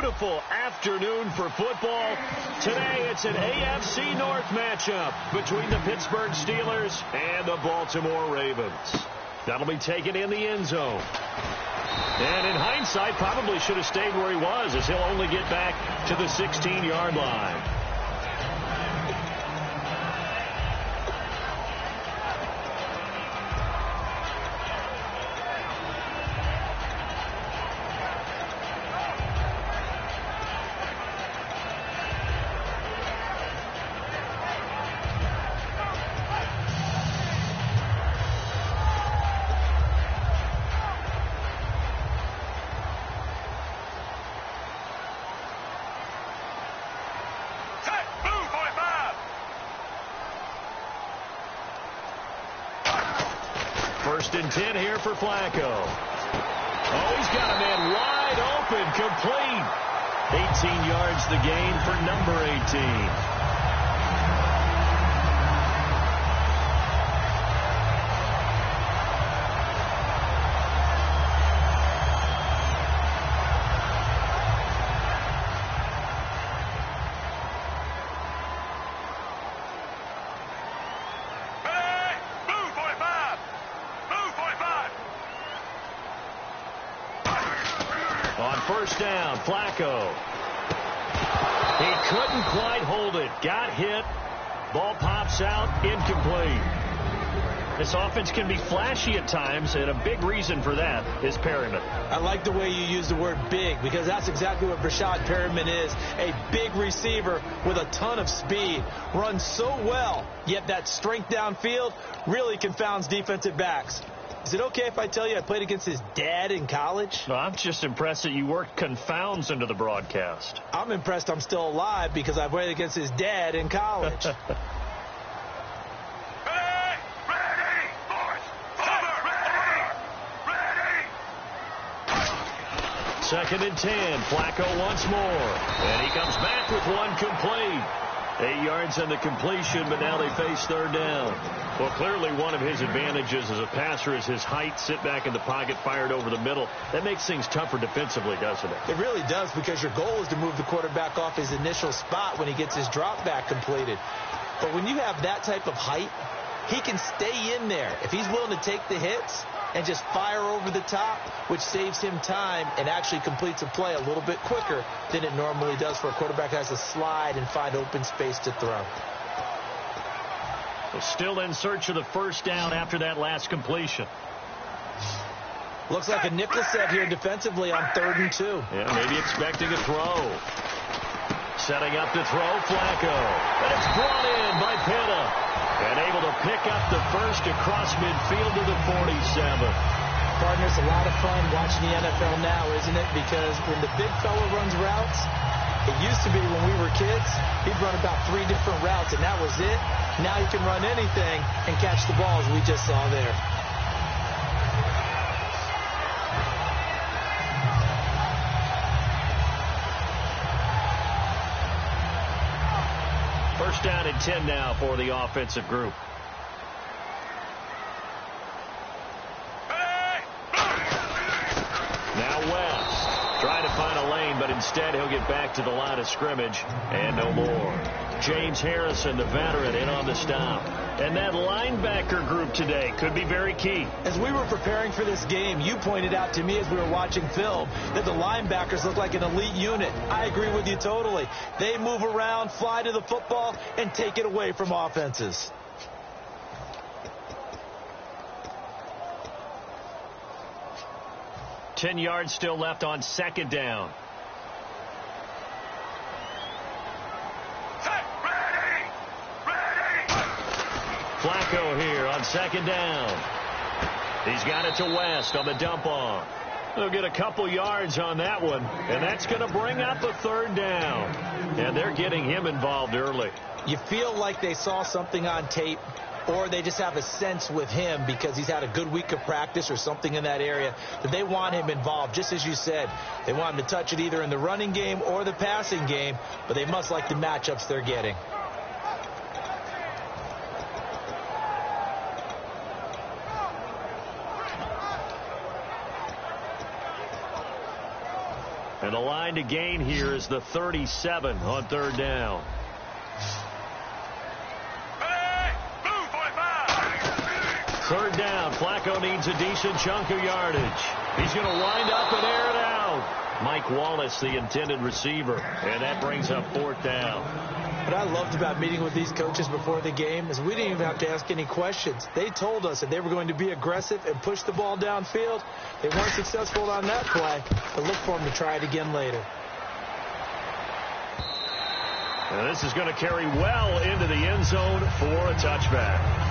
beautiful afternoon for football. Today it's an AFC North matchup between the Pittsburgh Steelers and the Baltimore Ravens. That'll be taken in the end zone. And in hindsight, probably should have stayed where he was, as he'll only get back to the 16-yard line. First and 10 here for Flacco. Oh, he's got a man wide open, complete. 18 yards the gain for number 18. First down, Flacco. He couldn't quite hold it. Got hit. Ball pops out, incomplete. This offense can be flashy at times, and a big reason for that is Perryman. I like the way you use the word big, because that's exactly what Brashad Perryman is. A big receiver with a ton of speed. Runs so well, yet that strength downfield really confounds defensive backs. Is it okay if I tell you I played against his dad in college? No, I'm just impressed that you worked confounds into the broadcast. I'm impressed I'm still alive because I played against his dad in college. Second and 10. Flacco once more. And he comes back with one complete. 8 yards on the completion, but now they face third down. Well, clearly one of his advantages as a passer is his height. Sit back in the pocket, fired over the middle. That makes things tougher defensively, doesn't it? It really does, because your goal is to move the quarterback off his initial spot when he gets his drop back completed. But when you have that type of height, he can stay in there. If he's willing to take the hits and just fire over the top, which saves him time and actually completes a play a little bit quicker than it normally does for a quarterback that has to slide and find open space to throw. Well, still in search of the first down after that last completion. Looks like a nickel set here defensively on 3rd and 2. Yeah, maybe expecting a throw. Setting up to throw, Flacco. And it's brought in by Pitta. And able to pick up the first across midfield to the 47. Partner, it's a lot of fun watching the NFL now, isn't it? Because when the big fella runs routes, it used to be when we were kids, he'd run about 3 different routes, and that was it. Now he can run anything and catch the balls we just saw there. First down and 10 now for the offensive group. Now West trying to find a lane, but instead he'll get back to the line of scrimmage and no more. James Harrison, the veteran, in on the stop. And that linebacker group today could be very key. As we were preparing for this game, you pointed out to me as we were watching film that the linebackers look like an elite unit. I agree with you totally. They move around, fly to the football, and take it away from offenses. Ten yards still left on second down. Flacco here on second down. He's got it to West on the dump off. They'll get a couple yards on that one, and that's going to bring up a third down. And they're getting him involved early. You feel like they saw something on tape, or they just have a sense with him because he's had a good week of practice or something in that area that they want him involved. Just as you said, they want him to touch it either in the running game or the passing game, but they must like the matchups they're getting. And the line to gain here is the 37 on third down. Third down. Flacco needs a decent chunk of yardage. He's going to wind up and air it out. Mike Wallace, the intended receiver. And that brings up fourth down. What I loved about meeting with these coaches before the game is we didn't even have to ask any questions. They told us that they were going to be aggressive and push the ball downfield. They weren't successful on that play, but look for them to try it again later. And this is going to carry well into the end zone for a touchback.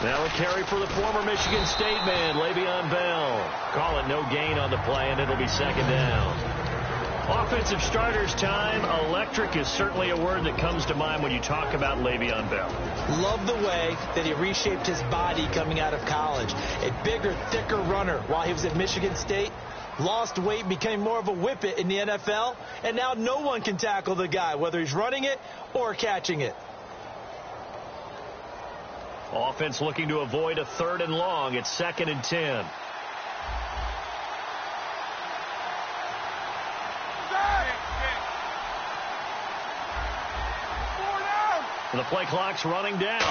Now a carry for the former Michigan State man, Le'Veon Bell. Call it no gain on the play, and it'll be second down. Offensive starters time. Electric is certainly a word that comes to mind when you talk about Le'Veon Bell. Love the way that he reshaped his body coming out of college. A bigger, thicker runner while he was at Michigan State. Lost weight, became more of a whippet in the NFL, and now no one can tackle the guy, whether he's running it or catching it. Offense looking to avoid a third and long. It's 2nd and 10. The play clock's running down.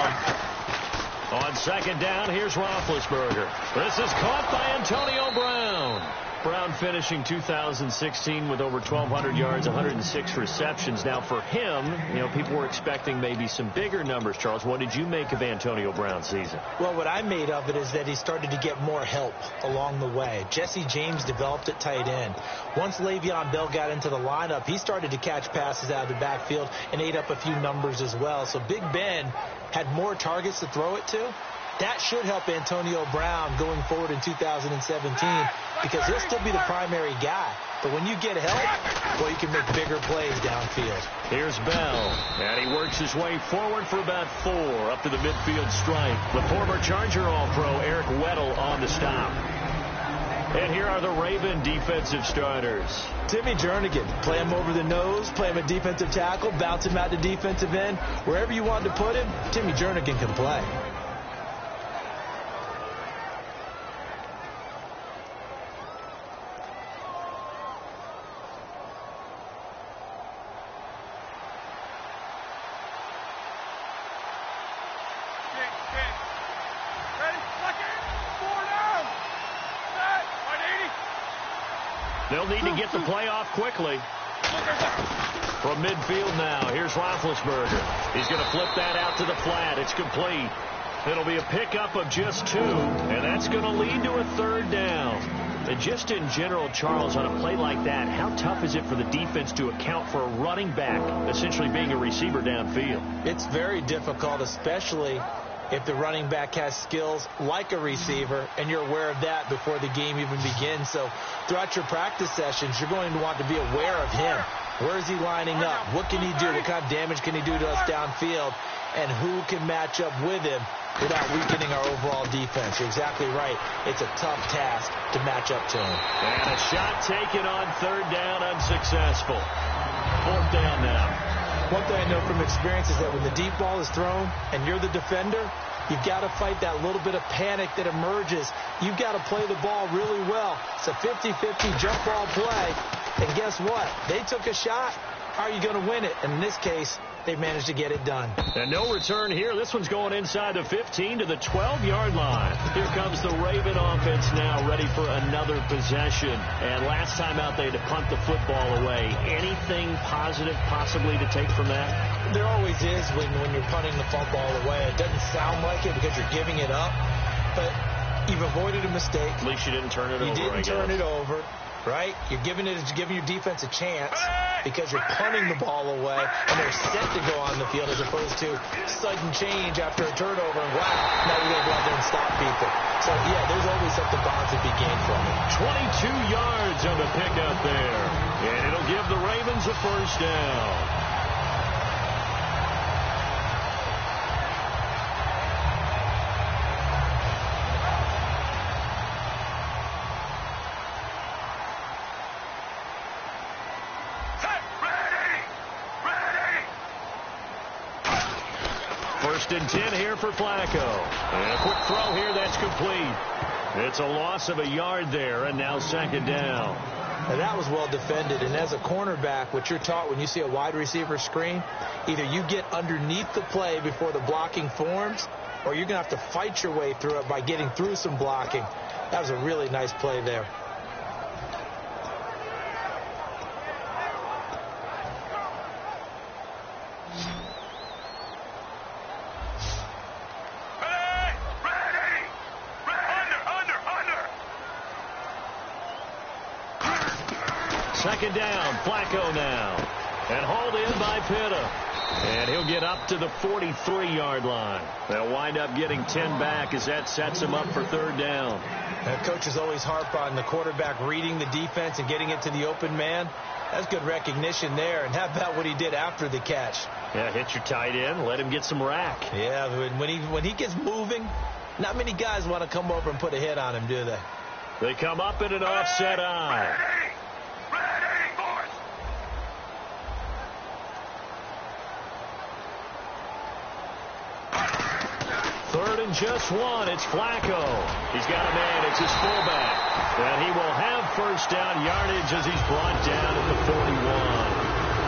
On 2nd down, here's Roethlisberger. This is caught by Antonio Brown. Brown finishing 2016 with over 1,200 yards, 106 receptions. Now for him, people were expecting maybe some bigger numbers, Charles. What did you make of Antonio Brown's season? Well, what I made of it is that he started to get more help along the way. Jesse James developed at tight end. Once Le'Veon Bell got into the lineup, he started to catch passes out of the backfield and ate up a few numbers as well. So Big Ben had more targets to throw it to. That should help Antonio Brown going forward in 2017 because he'll still be the primary guy. But when you get help, well, you can make bigger plays downfield. Here's Bell, and he works his way forward for about 4 up to the midfield stripe. The former Charger All-Pro Eric Weddle on the stop. And here are the Raven defensive starters. Timmy Jernigan, play him over the nose, play him at defensive tackle, bounce him out to defensive end. Wherever you want to put him, Timmy Jernigan can play. They'll need to get the play off quickly. From midfield now, here's Roethlisberger. He's going to flip that out to the flat. It's complete. It'll be a pickup of just 2, and that's going to lead to a third down. And just in general, Charles, on a play like that, how tough is it for the defense to account for a running back essentially being a receiver downfield? It's very difficult, especially if the running back has skills like a receiver, and you're aware of that before the game even begins. So throughout your practice sessions, you're going to want to be aware of him. Where is he lining up? What can he do? What kind of damage can he do to us downfield? And who can match up with him without weakening our overall defense? You're exactly right. It's a tough task to match up to him. And a shot taken on third down, unsuccessful. Fourth down now. One thing I know from experience is that when the deep ball is thrown and you're the defender, you've got to fight that little bit of panic that emerges. You've got to play the ball really well. It's a 50-50 jump ball play. And guess what? They took a shot. How are you going to win it? And in this case, they managed to get it done. And no return here. This one's going inside the 15 to the 12-yard line. Here comes the Raven offense now, ready for another possession. And last time out, they had to punt the football away. Anything positive possibly to take from that? There always is when you're punting the football away. It doesn't sound like it because you're giving it up, but you've avoided a mistake. At least you didn't turn it over. You didn't turn it over. right? You're giving your defense a chance because you're punting the ball away, and they're set to go on the field as opposed to sudden change after a turnover, and wow, now you're going to go out there and stop people. So, yeah, there's always something to be gained from it. 22 yards on the pickup there, and it'll give the Ravens a first down. First and 10 here for Flacco. And a quick throw here, that's complete. It's a loss of a yard there, and now second down. Now that was well defended, and as a cornerback, what you're taught when you see a wide receiver screen, either you get underneath the play before the blocking forms, or you're going to have to fight your way through it by getting through some blocking. That was a really nice play there. Second down, Flacco now. And hauled in by Pitta. And he'll get up to the 43-yard line. They'll wind up getting 10 back as that sets him up for third down. And coaches always harp on the quarterback reading the defense and getting it to the open man. That's good recognition there. And how about what he did after the catch? Yeah, hit your tight end, let him get some rack. Yeah, when he gets moving, not many guys want to come over and put a hit on him, do they? They come up in an offset eye. Third and just one. It's Flacco. He's got a man. It's his fullback. And he will have first down yardage as he's brought down at the 41.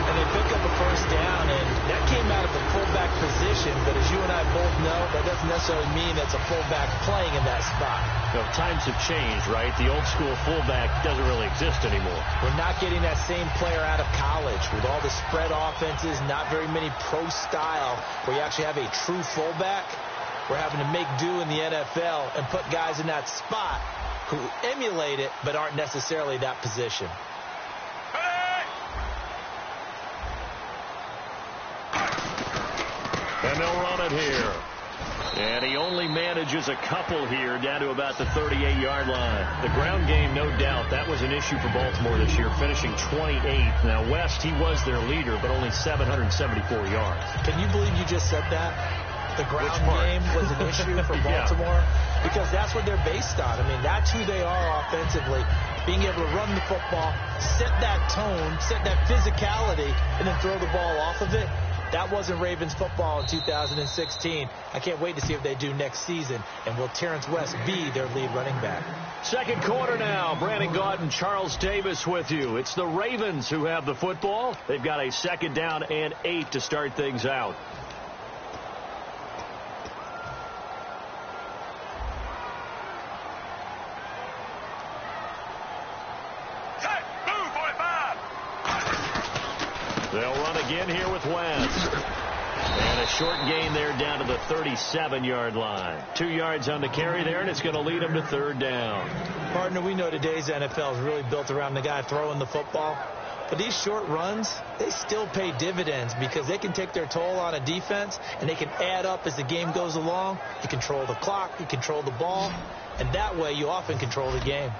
And they pick up a first down, and that came out of the fullback position. But as you and I both know, that doesn't necessarily mean that's a fullback playing in that spot. Well, times have changed, right? The old school fullback doesn't really exist anymore. We're not getting that same player out of college with all the spread offenses, not very many pro style where you actually have a true fullback. We're having to make do in the NFL and put guys in that spot who emulate it but aren't necessarily that position. And they'll run it here. And he only manages a couple here down to about the 38-yard line. The ground game, no doubt, that was an issue for Baltimore this year, finishing 28th. Now, West, he was their leader, but only 774 yards. Can you believe you just said that? The ground game was an issue for Baltimore because that's what they're based on. I mean, that's who they are offensively, being able to run the football, set that tone, set that physicality, and then throw the ball off of it. That wasn't Ravens football in 2016. I can't wait to see what they do next season. And will Terrence West be their lead running back? Second quarter now. Brandon Gaunt and Charles Davis with you. It's the Ravens who have the football. They've got a second down and 8 to start things out. They'll run again here with West. And a short gain there down to the 37-yard line. 2 yards on the carry there, and it's going to lead them to third down. Partner, we know today's NFL is really built around the guy throwing the football. But these short runs, they still pay dividends because they can take their toll on a defense, and they can add up as the game goes along. You control the clock, you control the ball, and that way you often control the game.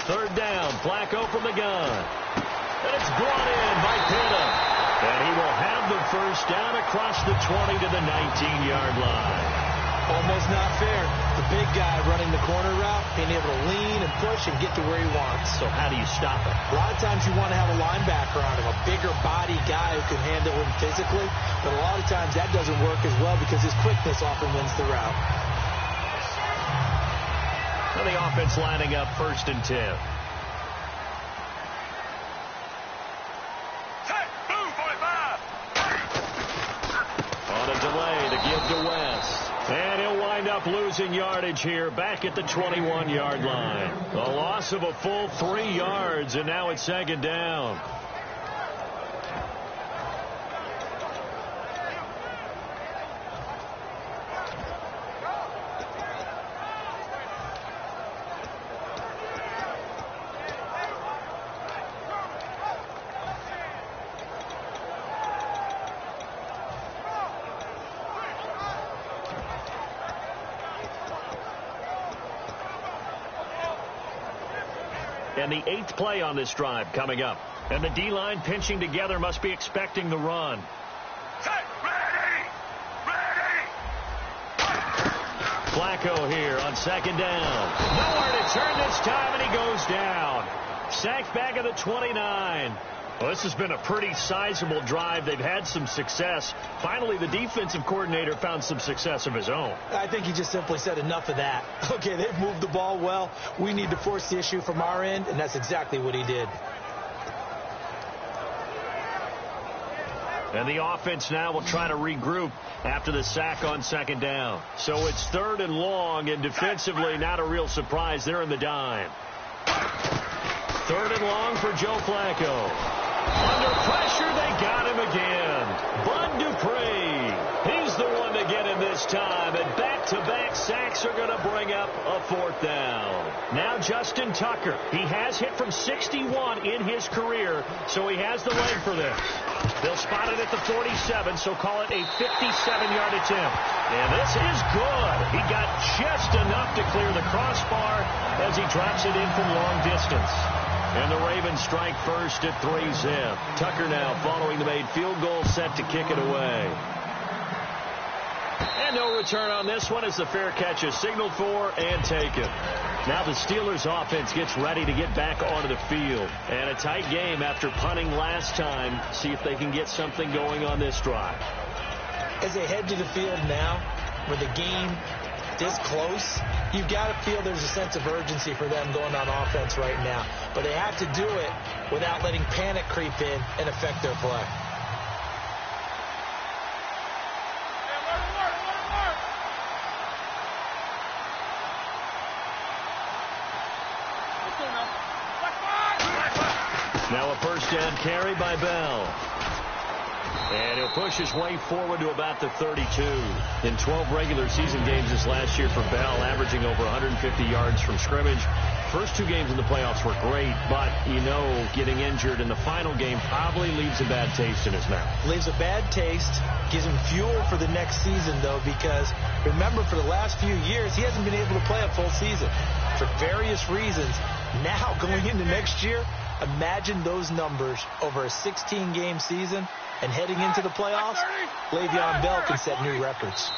Third down, Flacco from the gun. And it's brought in by Pitta. And he will have the first down across the 20 to the 19-yard line. Almost not fair. The big guy running the corner route, being able to lean and push and get to where he wants. So how do you stop it? A lot of times you want to have a linebacker on him, a bigger body guy who can handle him physically. But a lot of times that doesn't work as well because his quickness often wins the route. And the offense lining up first and 10. On a delay to give to West. And he'll wind up losing yardage here back at the 21-yard line. A loss of a full 3 yards, and now it's second down. And the 8th play on this drive coming up. And the D-line pinching together must be expecting the run. Set, ready! Ready! Flacco here on 2nd down. Nowhere to turn this time, and he goes down. Sacked back at the 29. Well, this has been a pretty sizable drive. They've had some success. Finally, the defensive coordinator found some success of his own. I think he just simply said enough of that. Okay, they've moved the ball well. We need to force the issue from our end, and that's exactly what he did. And the offense now will try to regroup after the sack on 2nd down. So it's 3rd and long, and defensively, not a real surprise. They're in the dime. 3rd and long for Joe Flacco. Under pressure, they got him again. Bud Dupree. He's the one to get him this time. And back-to-back sacks are going to bring up a 4th down. Now Justin Tucker. He has hit from 61 in his career, so he has the leg for this. They'll spot it at the 47, so call it a 57-yard attempt. And this is good. He got just enough to clear the crossbar as he drops it in from long distance. And the Ravens strike first at 3-zip. Tucker now following the made field goal, set to kick it away. And no return on this one as the fair catch is signaled for and taken. Now the Steelers offense gets ready to get back onto the field. And a tight game after punting last time. See if they can get something going on this drive. As they head to the field now, with the game this close, you've got to feel there's a sense of urgency for them going on offense right now. But they have to do it without letting panic creep in and affect their play. Now a 1st down carry by Bell. And he'll push his way forward to about the 32. In 12 regular season games this last year for Bell, averaging over 150 yards from scrimmage. First 2 games in the playoffs were great, but, you know, getting injured in the final game probably leaves a bad taste in his mouth. Leaves a bad taste, gives him fuel for the next season, though, because remember, for the last few years, he hasn't been able to play a full season for various reasons. Now, going into next year, imagine those numbers over a 16-game season. And heading into the playoffs, Le'Veon Bell can set new records.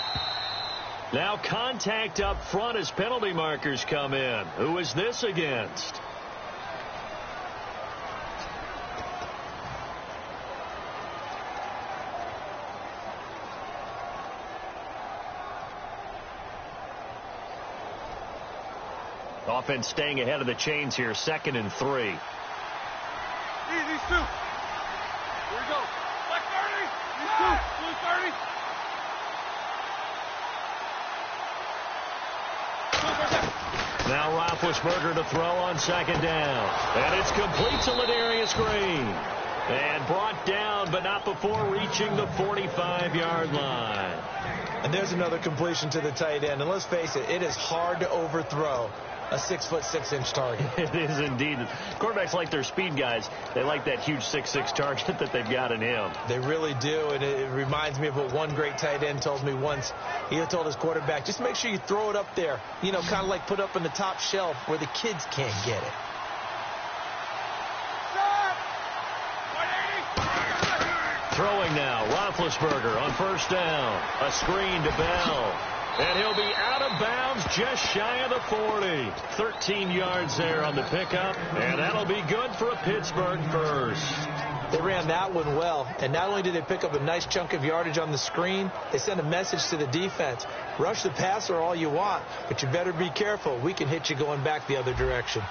Now contact up front as penalty markers come in. Who is this against? Offense staying ahead of the chains here, 2nd and 3. These 2. Here we go. Black 30. These 2. Blue 30. Now Roethlisberger to throw on 2nd down. And it's complete to Ladarius Green. And brought down, but not before reaching the 45-yard line. And there's another completion to the tight end. And let's face it, it is hard to overthrow a 6'6" target. It is indeed. Quarterbacks like their speed guys. They like that huge 6'6" target that they've got in him. They really do, and it reminds me of what one great tight end told me once. He told his quarterback, just make sure you throw it up there, you know, kind of like put up in the top shelf where the kids can't get it. Throwing now, Roethlisberger on 1st down. A screen to Bell. And he'll be out of bounds just shy of the 40. 13 yards there on the pickup. And that'll be good for a Pittsburgh first. They ran that one well. And not only did they pick up a nice chunk of yardage on the screen, they sent a message to the defense. Rush the passer all you want, but you better be careful. We can hit you going back the other direction.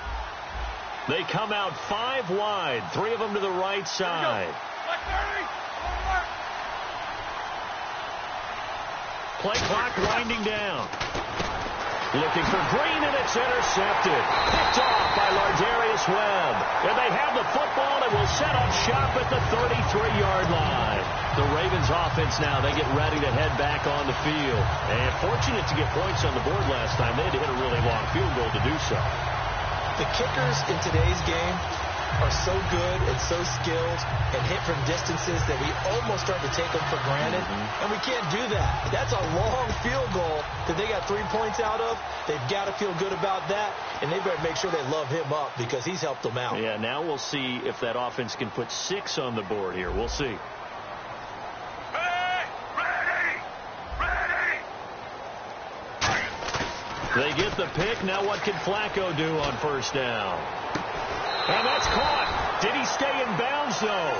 They come out 5 wide. 3 of them to the right side. Play clock winding down. Looking for Green, and it's intercepted. Picked off by Lardarius Webb. And they have the football and will set up shop at the 33-yard line. The Ravens offense now, they get ready to head back on the field. And fortunate to get points on the board last time. They had to hit a really long field goal to do so. The kickers in today's game are so good and so skilled and hit from distances that we almost start to take them for granted, and we can't do that. That's a long field goal that they got 3 points out of. They've got to feel good about that, and they better make sure they love him up because he's helped them out. Yeah, now we'll see if that offense can put 6 on the board here. We'll see. They get the pick. Now what can Flacco do on first down? And that's caught. Did he stay in bounds, though?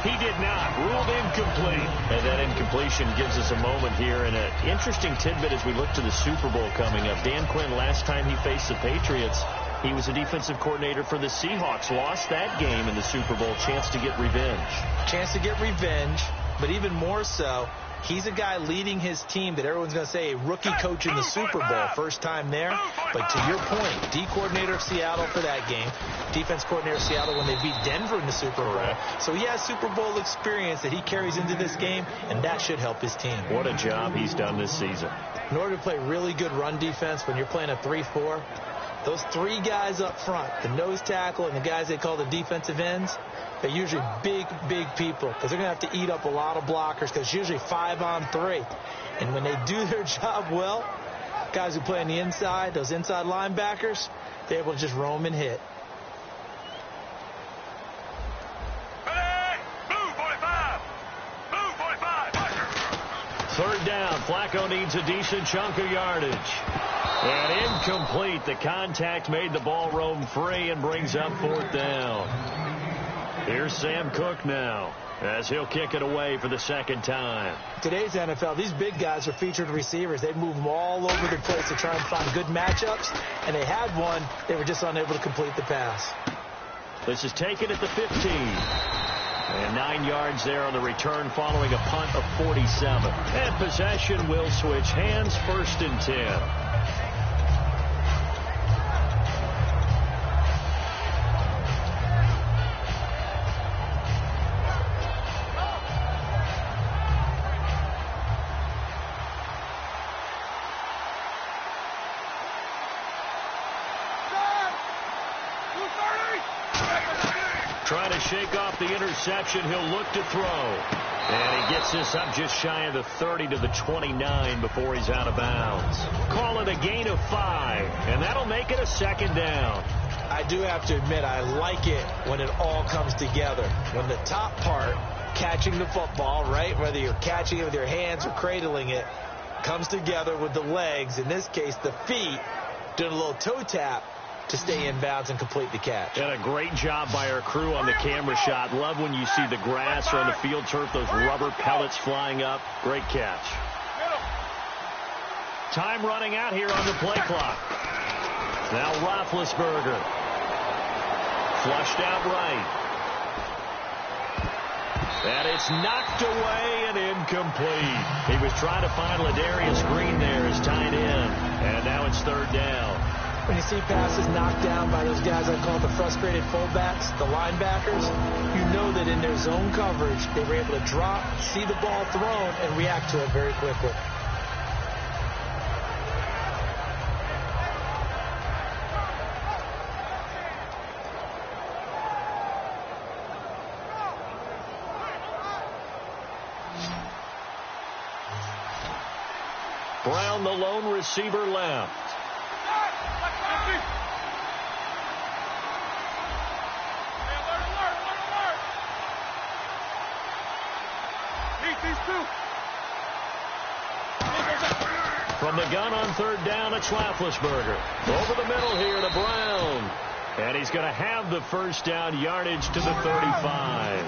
He did not. Ruled incomplete. And that incompletion gives us a moment here. And an interesting tidbit as we look to the Super Bowl coming up. Dan Quinn, last time he faced the Patriots, he was a defensive coordinator for the Seahawks. Lost that game in the Super Bowl. Chance to get revenge. Chance to get revenge, but even more so, he's a guy leading his team that everyone's going to say a rookie coach in the Super Bowl. First time there. But to your point, D coordinator of Seattle for that game. Defense coordinator of Seattle when they beat Denver in the Super Bowl. So he has Super Bowl experience that he carries into this game, and that should help his team. What a job he's done this season. In order to play really good run defense when you're playing a 3-4, those 3 guys up front, the nose tackle and the guys they call the defensive ends, they're usually big, big people because they're going to have to eat up a lot of blockers because it's usually 5-on-3. And when they do their job well, guys who play on the inside, those inside linebackers, they're able to just roam and hit. Third down. Flacco needs a decent chunk of yardage. And incomplete. The contact made the ball roam free and brings up 4th down. Here's Sam Cook now as he'll kick it away for the 2nd time. Today's NFL, these big guys are featured receivers. They move them all over the place to try and find good matchups, and they had one. They were just unable to complete the pass. This is taken at the 15. And 9 yards there on the return following a punt of 47. And possession will switch hands. 1st and 10. Trying to shake off the interception. He'll look to throw. And he gets this up just shy of the 30 to the 29 before he's out of bounds. Call it a gain of 5. And that'll make it a 2nd down. I do have to admit, I like it when it all comes together. When the top part, catching the football, right, whether you're catching it with your hands or cradling it, comes together with the legs, in this case the feet, doing a little toe tap to stay in bounds and complete the catch. And a great job by our crew on the camera shot. Love when you see the grass or on the field turf, those rubber pellets flying up. Great catch. Time running out here on the play clock. Now Roethlisberger. Flushed out right. And it's knocked away and incomplete. He was trying to find Ladarius Green there as tight end. And now it's 3rd down. When you see passes knocked down by those guys I call the frustrated fullbacks, the linebackers, you know that in their zone coverage, they were able to drop, see the ball thrown, and react to it very quickly. Brown, the lone receiver, left. From the gun on 3rd down, it's Roethlisberger. Over the middle here to Brown. And he's going to have the 1st down, yardage to the 35.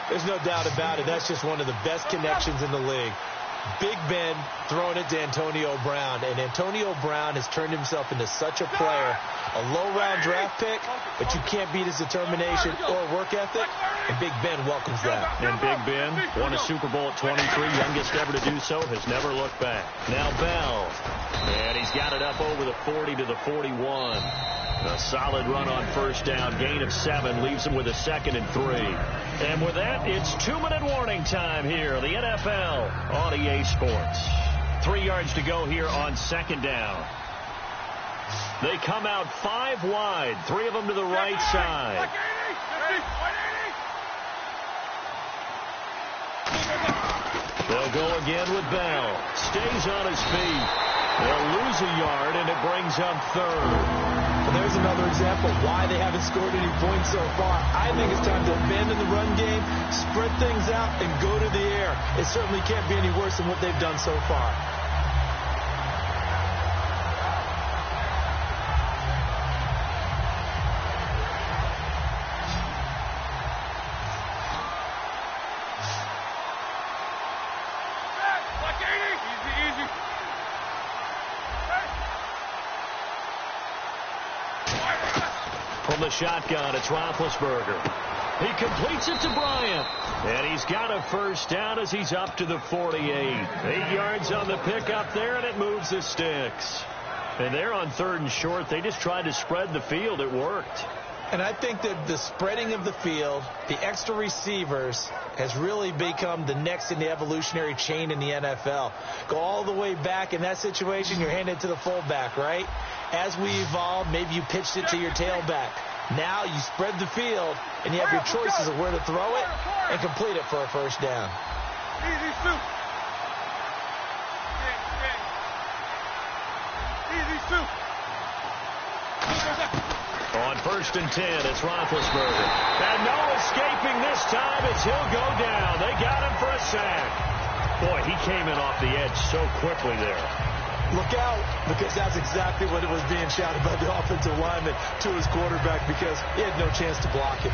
There's no doubt about it. That's just one of the best connections in the league. Big Ben throwing it to Antonio Brown. And Antonio Brown has turned himself into such a player. A low-round draft pick, but you can't beat his determination or work ethic. And Big Ben welcomes that. And Big Ben won a Super Bowl at 23, youngest ever to do so, has never looked back. Now Bell. And he's got it up over the 40 to the 41. A solid run on 1st down, gain of 7, leaves him with a 2nd and 3. And with that, it's 2-minute warning time here, the NFL on EA Sports. 3 yards to go here on 2nd down. They come out 5 wide, 3 of them to the right side. They'll go again with Bell. Stays on his feet. They'll lose a yard, and it brings up third. Well, there's another example why they haven't scored any points so far. I think it's time to abandon the run game, spread things out, and go to the air. It certainly can't be any worse than what they've done so far. From the shotgun, it's Roethlisberger. He completes it to Bryant. And he's got a first down as he's up to the 48. 8 yards on the pickup there, and it moves the sticks. And they're on 3rd and short. They just tried to spread the field. It worked. And I think that the spreading of the field, the extra receivers, has really become the next in the evolutionary chain in the NFL. Go all the way back in that situation, you're handed to the fullback, right? As we evolve, maybe you pitched it to your tailback. Now you spread the field, and you have your choices of where to throw it and complete it for a first down. Easy, Stu. Easy, Stu. On 1st and 10, it's Roethlisberger. And no escaping this time as he'll go down. They got him for a sack. Boy, he came in off the edge so quickly there. Look out, because that's exactly what it was being shouted by the offensive lineman to his quarterback, because he had no chance to block it.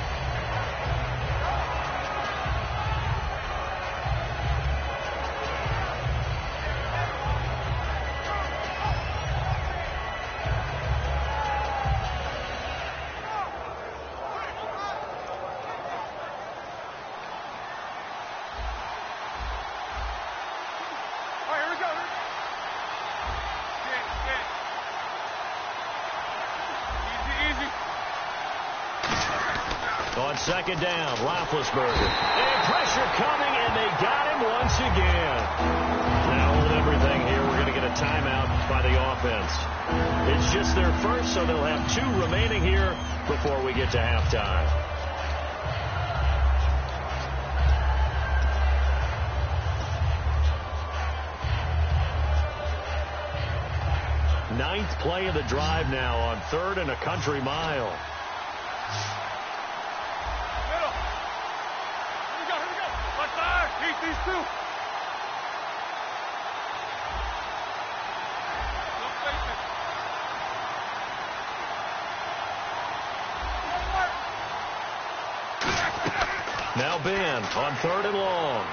On 2nd down, Roethlisberger. And pressure coming, and they got him once again. Now hold everything here. We're going to get a timeout by the offense. It's just their first, so they'll have 2 remaining here before we get to halftime. Ninth play of the drive now on 3rd and a country mile. These 2. Now Ben on 3rd and long.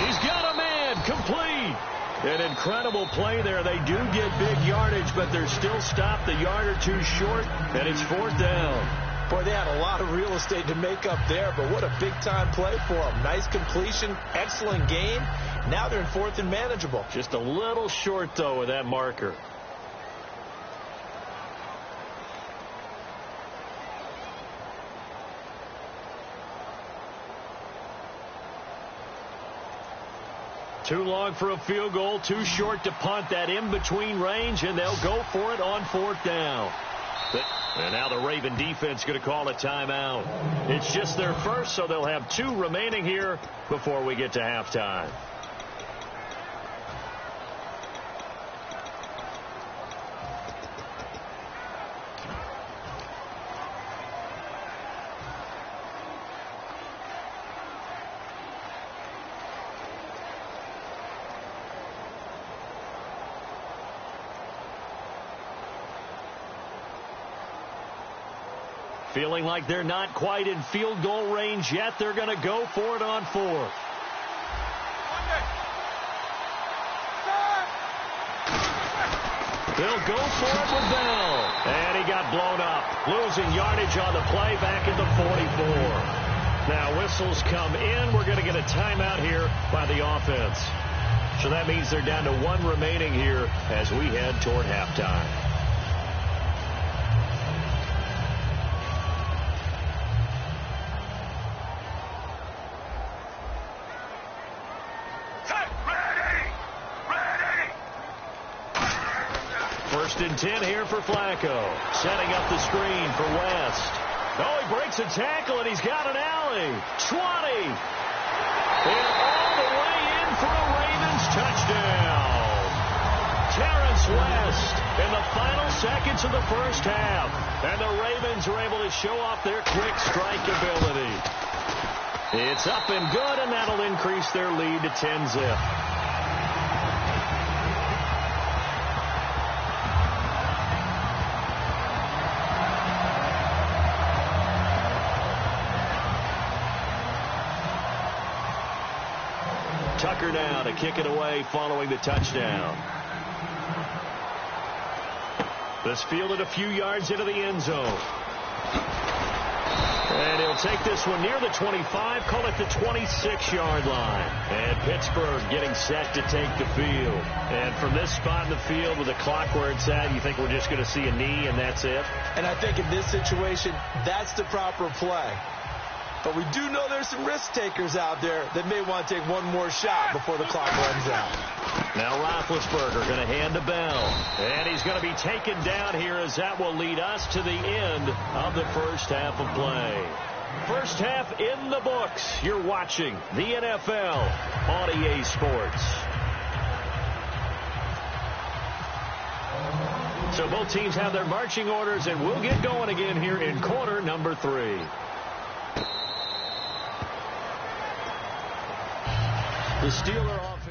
He's got a man complete. An incredible play there. They do get big yardage, but they're still stopped a yard or 2 short, and it's 4th down. Boy, they had a lot of real estate to make up there, but what a big-time play for them. Nice completion, excellent gain. Now they're in 4th and manageable. Just a little short, though, with that marker. Too long for a field goal, too short to punt. That in-between range, and they'll go for it on 4th down. And now the Raven defense going to call a timeout. It's just their first, so they'll have 2 remaining here before we get to halftime. Feeling like they're not quite in field goal range yet. They're going to go for it on 4th. They'll go for it with Bell. And he got blown up. Losing yardage on the play back at the 44. Now whistles come in. We're going to get a timeout here by the offense. So that means they're down to 1 remaining here as we head toward halftime. First and 10 here for Flacco. Setting up the screen for West. Oh, he breaks a tackle, and he's got an alley. 20. And the way in for a Ravens touchdown. Terrence West in the final seconds of the first half. And the Ravens are able to show off their quick strike ability. It's up and good, and that'll increase their lead to 10-zip. Tucker now to kick it away following the touchdown. This fielded a few yards into the end zone. And he'll take this one near the 25, call it the 26-yard line. And Pittsburgh getting set to take the field. And from this spot in the field with the clock where it's at, you think we're just going to see a knee and that's it? And I think in this situation, that's the proper play. But we do know there's some risk takers out there that may want to take one more shot before the clock runs out. Now Roethlisberger going to hand to Bell. And he's going to be taken down here as that will lead us to the end of the first half of play. First half in the books. You're watching the NFL on EA Sports. So both teams have their marching orders, and we'll get going again here in quarter number 3. The Steeler offense.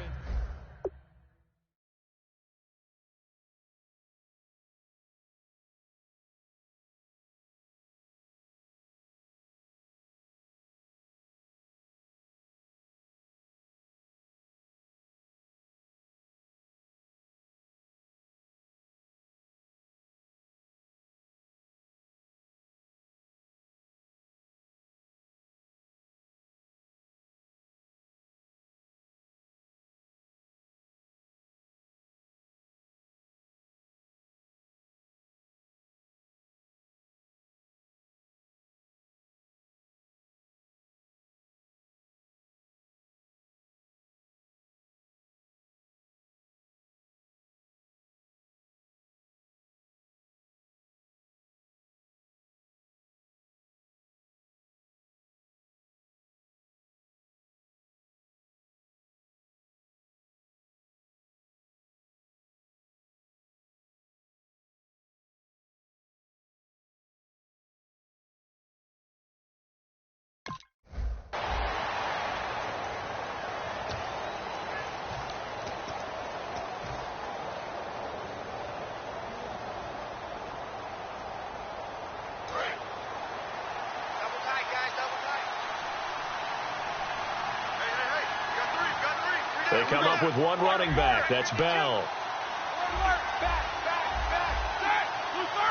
They come up with one running back. That's Bell.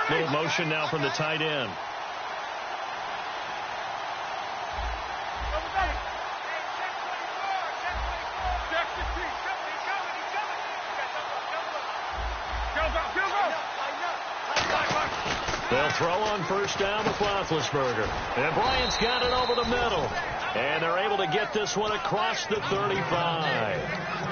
Little motion now from the tight end. They'll throw on first down with Roethlisberger. And Bryant's got it over the middle. And they're able to get this one across the 35.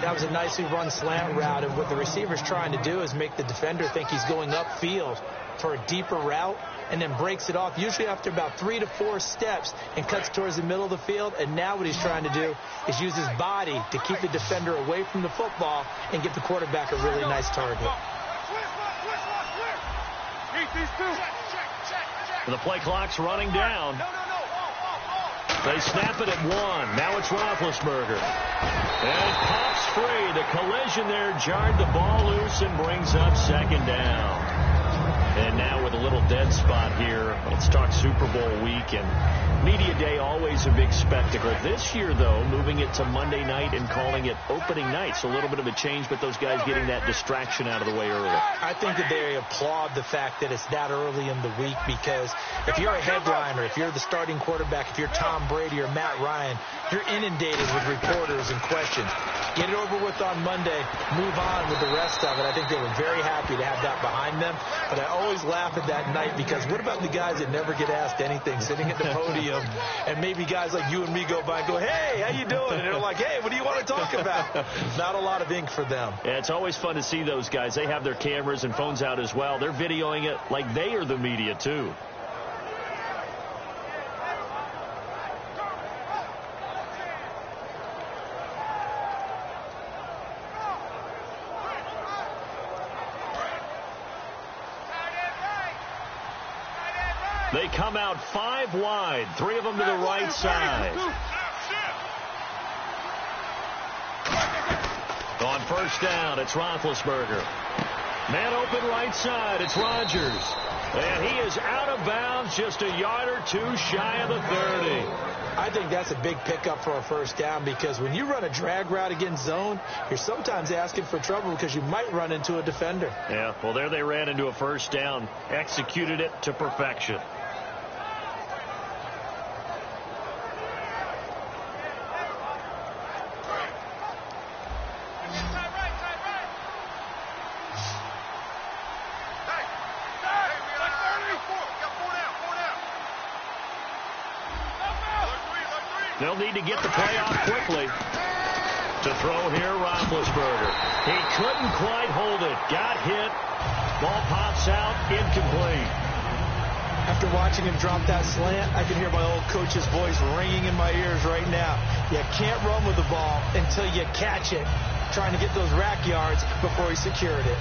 That was a nicely run slant route. And what the receiver's trying to do is make the defender think he's going upfield for a deeper route and then breaks it off, usually after about 3 to 4 steps, and cuts towards the middle of the field. And now what he's trying to do is use his body to keep the defender away from the football and get the quarterback a really nice target. The play clock's running down. They snap it at 1. Now it's Roethlisberger. And it pops free. The collision there jarred the ball loose and brings up second down. And now with a little dead spot here, let's talk Super Bowl week. And media day, always a big spectacle. This year, though, moving it to Monday night and calling it opening night. So a little bit of a change, but those guys getting that distraction out of the way early. I think that they applaud the fact that it's that early in the week, because if you're a headliner, if you're the starting quarterback, if you're Tom Brady or Matt Ryan, you're inundated with reporters and questions. Get it over with on Monday. Move on with the rest of it. I think they were very happy to have that behind them. But I always laugh at that night, because what about the guys that never get asked anything, sitting at the podium, and maybe guys like you and me go by and go, hey, how you doing? And they're like, hey, what do you want to talk about? Not a lot of ink for them. Yeah, it's always fun to see those guys. They have their cameras and phones out as well. They're videoing it like they are the media, too. They come out 5 wide, 3 of them to the right side. On first down, it's Roethlisberger. Man open right side, it's Rodgers. And he is out of bounds, just a yard or 2 shy of the 30. I think that's a big pickup for a first down, because when you run a drag route against zone, you're sometimes asking for trouble because you might run into a defender. Yeah, well, there they ran into a first down, executed it to perfection. They'll need to get the play off quickly. To throw here, Roethlisberger. He couldn't quite hold it. Got hit. Ball pops out, incomplete. After watching him drop that slant, I can hear my old coach's voice ringing in my ears right now. You can't run with the ball until you catch it. Trying to get those rack yards before he secured it.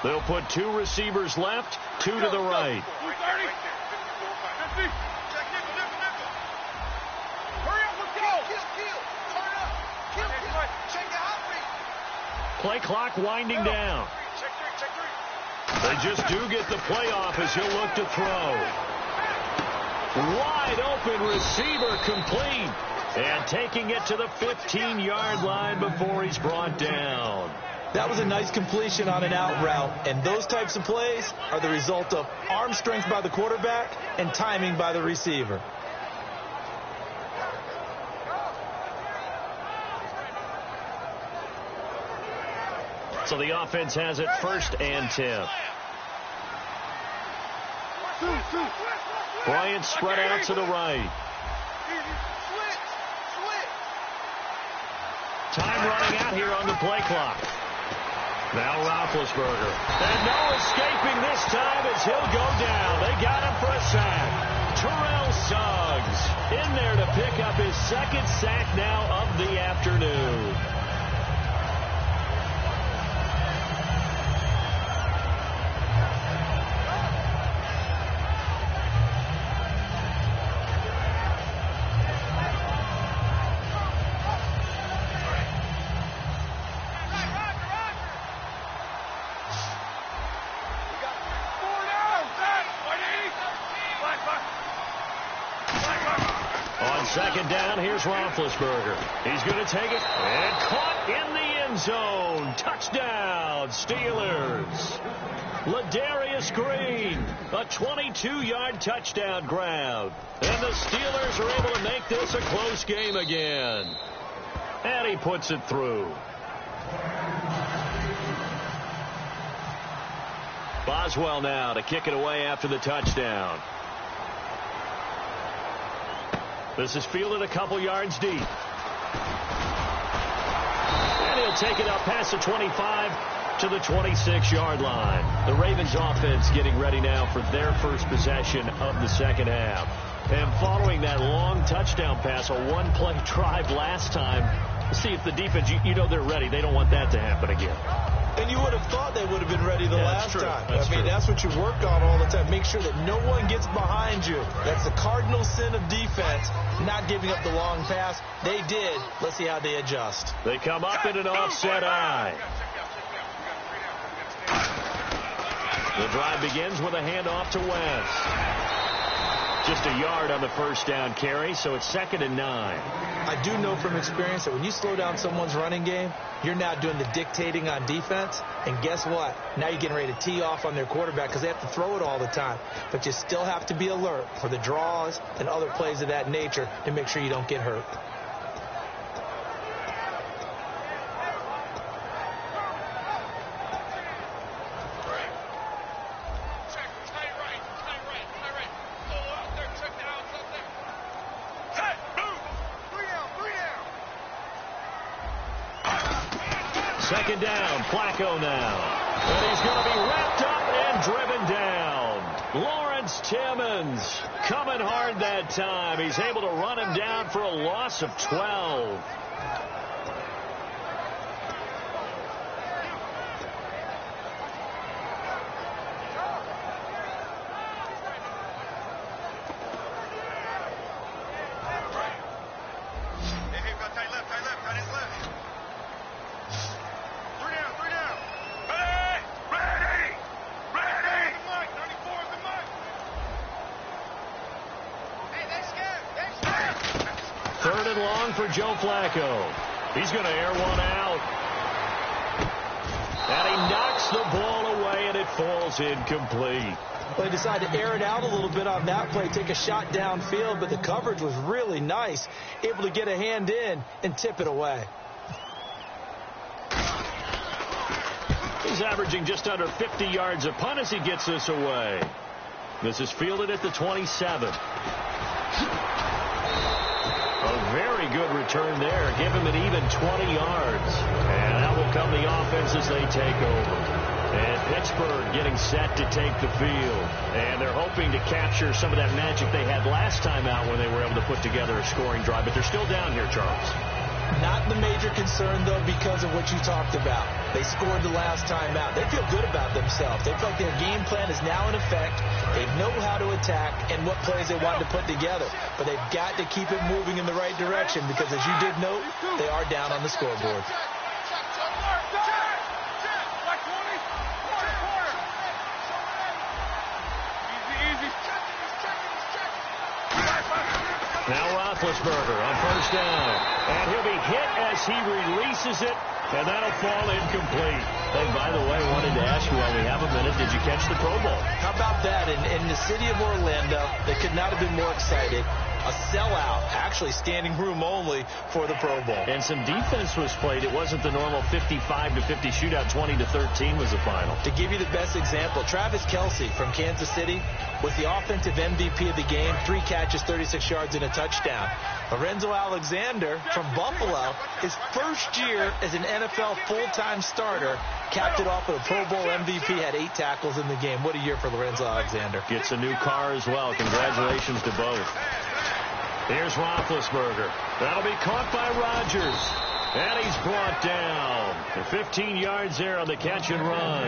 They'll put 2 receivers left, 2 to the right. Play clock winding down. They just do get the play off as he'll look to throw. Wide open receiver complete. And taking it to the 15-yard line before he's brought down. That was a nice completion on an out route, and those types of plays are the result of arm strength by the quarterback and timing by the receiver. So the offense has it 1st and 10. Bryant spread out to the right. Time running out here on the play clock. Now Roethlisberger. And no escaping this time as he'll go down. They got him for a sack. Terrell Suggs in there to pick up his 2nd sack now of the afternoon. Second down, here's Roethlisberger. He's going to take it and caught in the end zone. Touchdown, Steelers. Ladarius Green, a 22-yard touchdown grab. And the Steelers are able to make this a close game again. And he puts it through. Boswell now to kick it away after the touchdown. This is fielded a couple yards deep. And he'll take it up past the 25 to the 26-yard line. The Ravens offense getting ready now for their first possession of the second half. And following that long touchdown pass, a one-play drive last time, see if the defense, you know they're ready. They don't want that to happen again. And you would have thought they would have been ready the last time. That's true. That's what you work on all the time. Make sure that no one gets behind you. That's the cardinal sin of defense, not giving up the long pass. They did. Let's see how they adjust. They come up in an offset eye. The drive begins with a handoff to West. Just a yard on the first down carry, so it's 2nd and 9. I do know from experience that when you slow down someone's running game, you're now doing the dictating on defense. And guess what? Now you're getting ready to tee off on their quarterback because they have to throw it all the time. But you still have to be alert for the draws and other plays of that nature to make sure you don't get hurt. Second down, Flacco now. And he's going to be wrapped up and driven down. Lawrence Timmons coming hard that time. He's able to run him down for a loss of 12. Third and long for Joe Flacco. He's going to air one out. And he knocks the ball away, and it falls incomplete. Well, he decided to air it out a little bit on that play, take a shot downfield, but the coverage was really nice. Able to get a hand in and tip it away. He's averaging just under 50 yards a punt as he gets this away. This is fielded at the 27. A very good return there. Give him an even 20 yards. And that will come the offense as they take over. And Pittsburgh getting set to take the field. And they're hoping to capture some of that magic they had last time out when they were able to put together a scoring drive. But they're still down here, Charles. Not the major concern, though, because of what you talked about. They scored the last time out. They feel good about themselves. They feel like their game plan is now in effect. They know how to attack and what plays they want to put together. But they've got to keep it moving in the right direction because, as you did note, they are down on the scoreboard. Now Roethlisberger on first down. And he'll be hit as he releases it, and that'll fall incomplete. Hey, by the way, wanted to ask you while we have a minute, did you catch the Pro Bowl? How about that? In the city of Orlando, they could not have been more excited. A sellout, actually standing room only for the Pro Bowl. And some defense was played. It wasn't the normal 55-50 shootout. 20-13 was the final. To give you the best example, Travis Kelce from Kansas City was the offensive MVP of the game. 3 catches, 36 yards, and a touchdown. Lorenzo Alexander from Buffalo, his first year as an NFL full-time starter, capped it off with a Pro Bowl MVP, had 8 tackles in the game. What a year for Lorenzo Alexander. Gets a new car as well. Congratulations to both. Here's Roethlisberger. That'll be caught by Rodgers. And he's brought down. 15 yards there on the catch and run.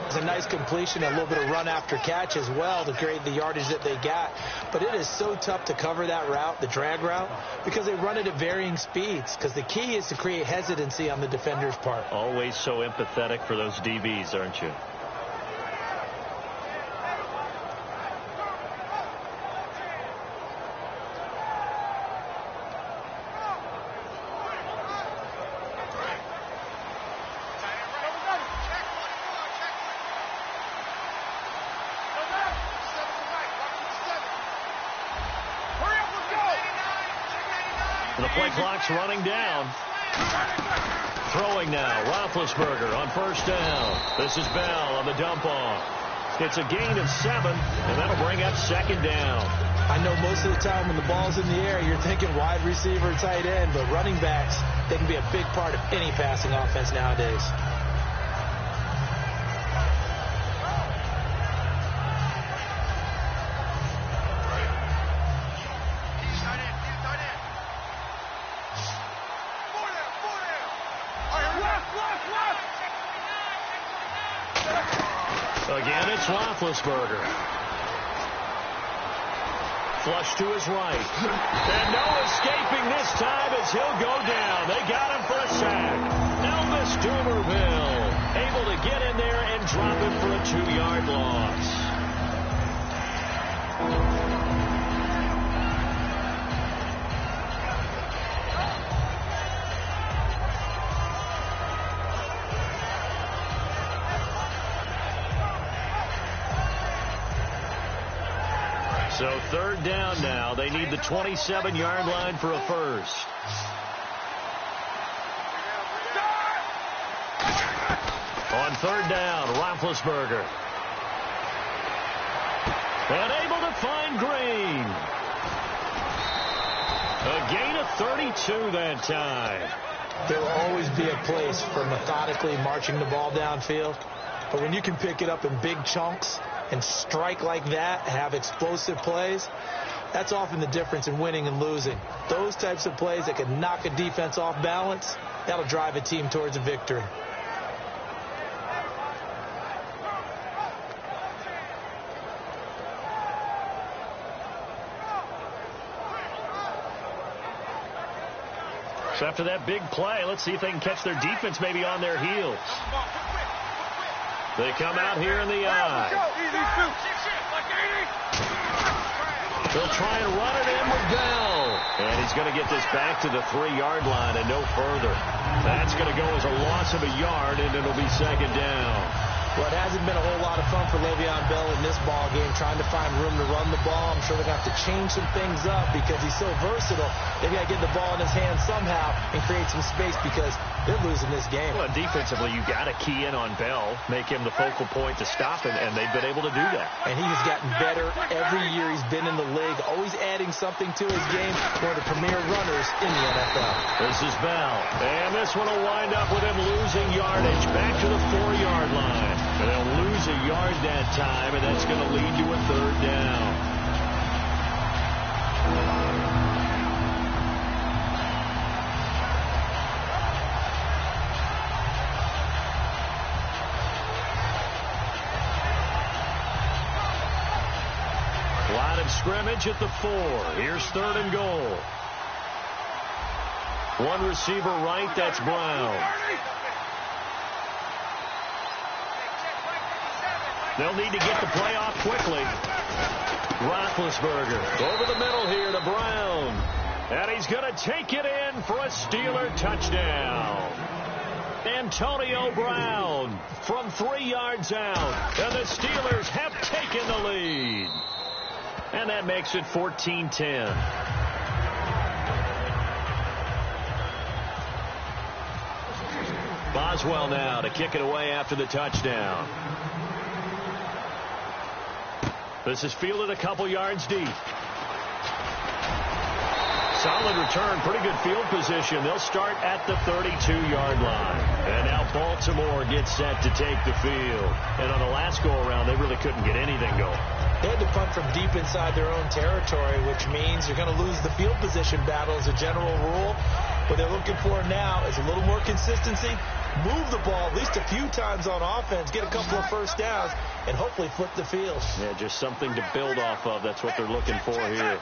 It's a nice completion, a little bit of run after catch as well to create the yardage that they got. But it is so tough to cover that route, the drag route, because they run it at varying speeds. Because the key is to create hesitancy on the defender's part. Always so empathetic for those DBs, aren't you? The play clock's running down. Throwing now. Roethlisberger on first down. This is Bell on the dump off. It's a gain of 7, and that'll bring up second down. I know most of the time when the ball's in the air, you're thinking wide receiver, tight end, but running backs, they can be a big part of any passing offense nowadays. Again, it's Roethlisberger. Flush to his right. And no escaping this time as he'll go down. They got him for a sack. Elvis Dumerville able to get in there and drop him for a 2-yard loss. So third down now. They need the 27-yard line for a first. On third down, Roethlisberger. And able to find Green. A gain of 32 that time. There will always be a place for methodically marching the ball downfield. But when you can pick it up in big chunks and strike like that, have explosive plays, that's often the difference in winning and losing. Those types of plays that can knock a defense off balance, that'll drive a team towards a victory. So after that big play, let's see if they can catch their defense maybe on their heels. They come out here in the eye. They'll try and run it in with Bell. And he's going to get this back to the 3-yard line and no further. That's going to go as a loss of a yard, and it'll be second down. Well, it hasn't been a whole lot of fun for Le'Veon Bell in this ball game, trying to find room to run the ball. I'm sure they're going to have to change some things up because he's so versatile. They've got to get the ball in his hands somehow and create some space because they're losing this game. Well, defensively, you got to key in on Bell, make him the focal point to stop him, and they've been able to do that. And he has gotten better every year he's been in the league, always adding something to his game. One of the premier runners in the NFL. This is Bell, and this one will wind up with him losing yardage back to the 4-yard line. And they'll lose a yard that time, and that's going to lead to a third down. Line of scrimmage at the 4. Here's 3rd and goal. One receiver right, that's Brown. They'll need to get the play off quickly. Roethlisberger over the middle here to Brown. And he's going to take it in for a Steeler touchdown. Antonio Brown from 3 yards out. And the Steelers have taken the lead. And that makes it 14-10. Boswell now to kick it away after the touchdown. This is fielded a couple yards deep. Solid return, pretty good field position. They'll start at the 32-yard line. And now Baltimore gets set to take the field. And on the last go-around, they really couldn't get anything going. They had to punt from deep inside their own territory, which means you're going to lose the field position battle as a general rule. What they're looking for now is a little more consistency, move the ball at least a few times on offense, get a couple of first downs, and hopefully flip the field. Yeah, just something to build off of. That's what they're looking for here.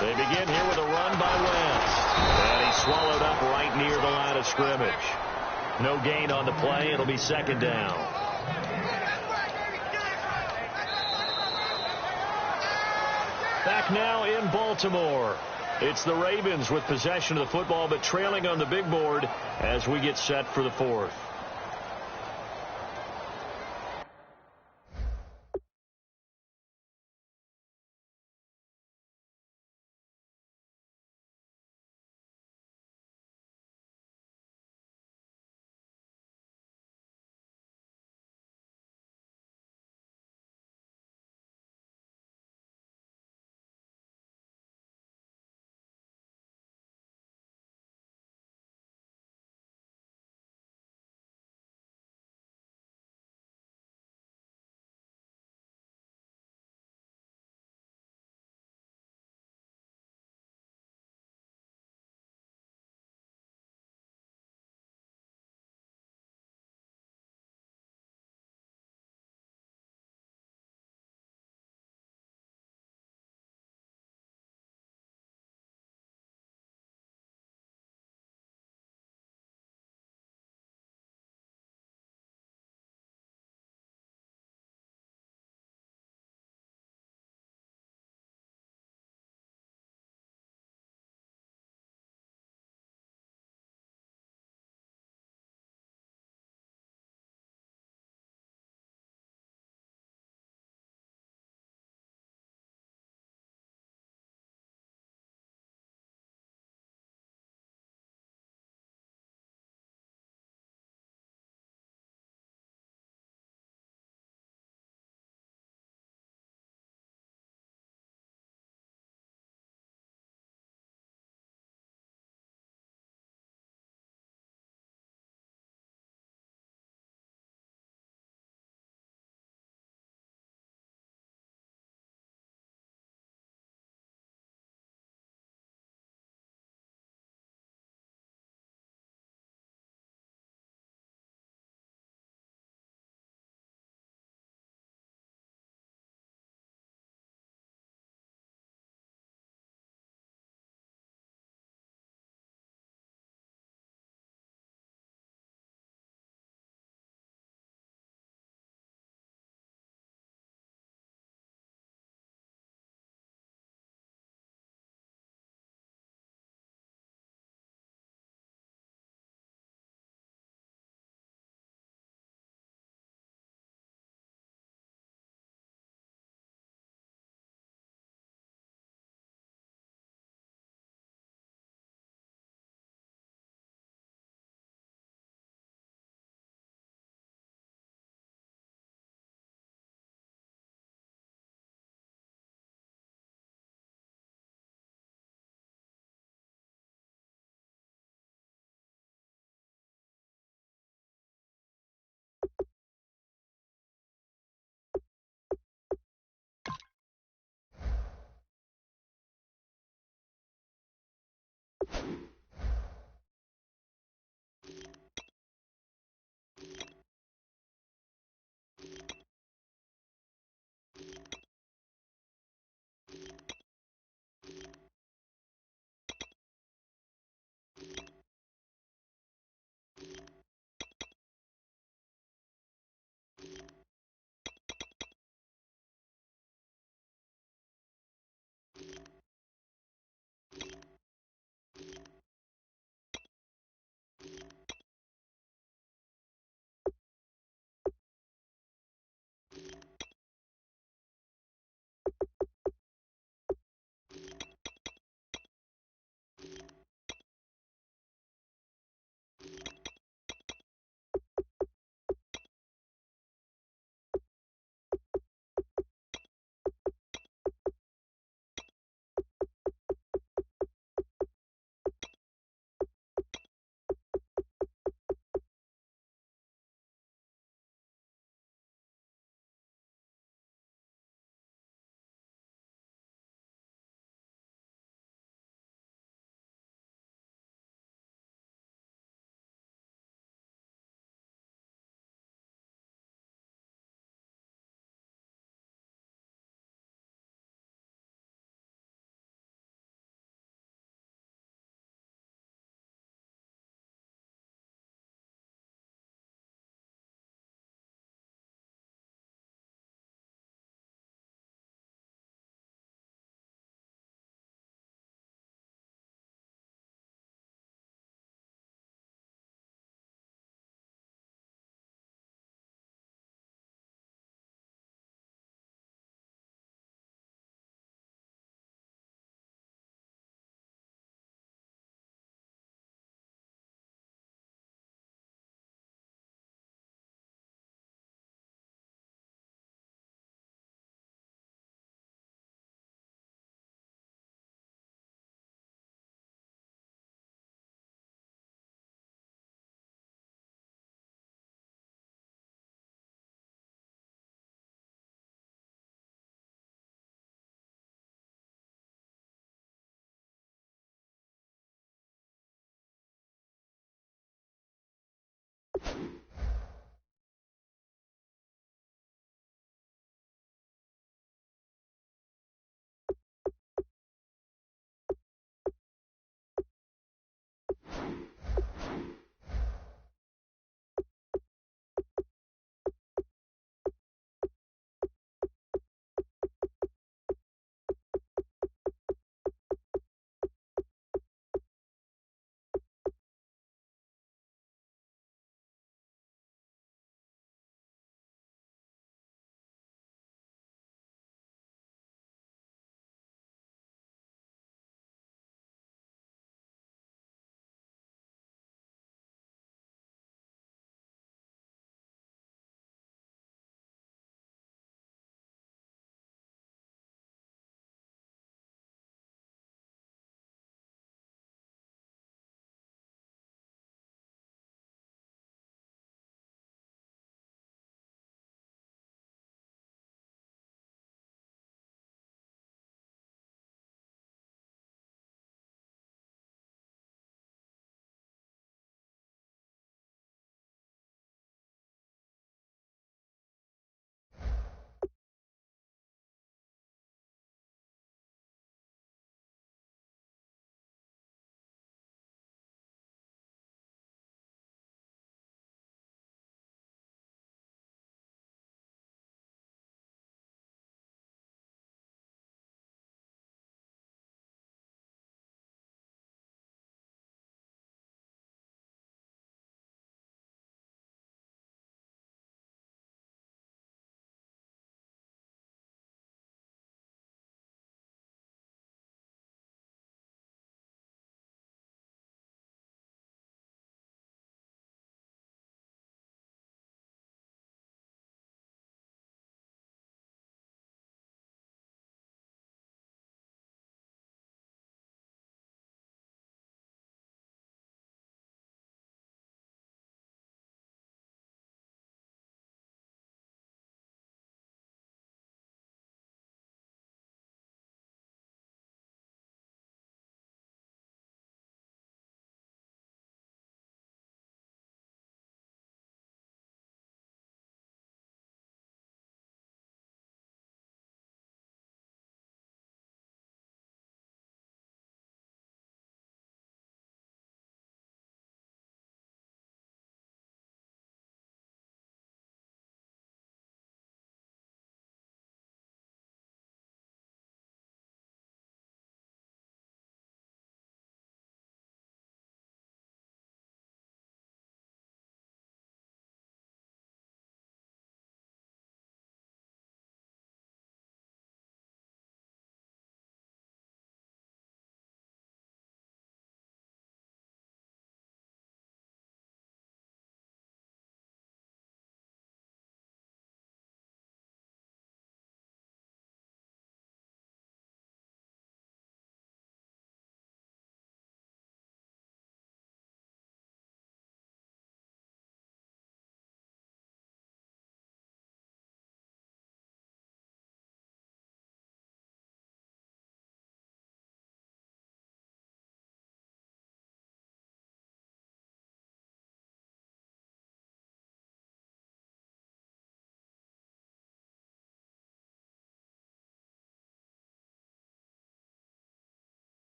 They begin here with a run by Wentz. And he's swallowed up right near the line of scrimmage. No gain on the play. It'll be second down. Back now in Baltimore. It's the Ravens with possession of the football, but trailing on the big board as we get set for the 4th.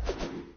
game.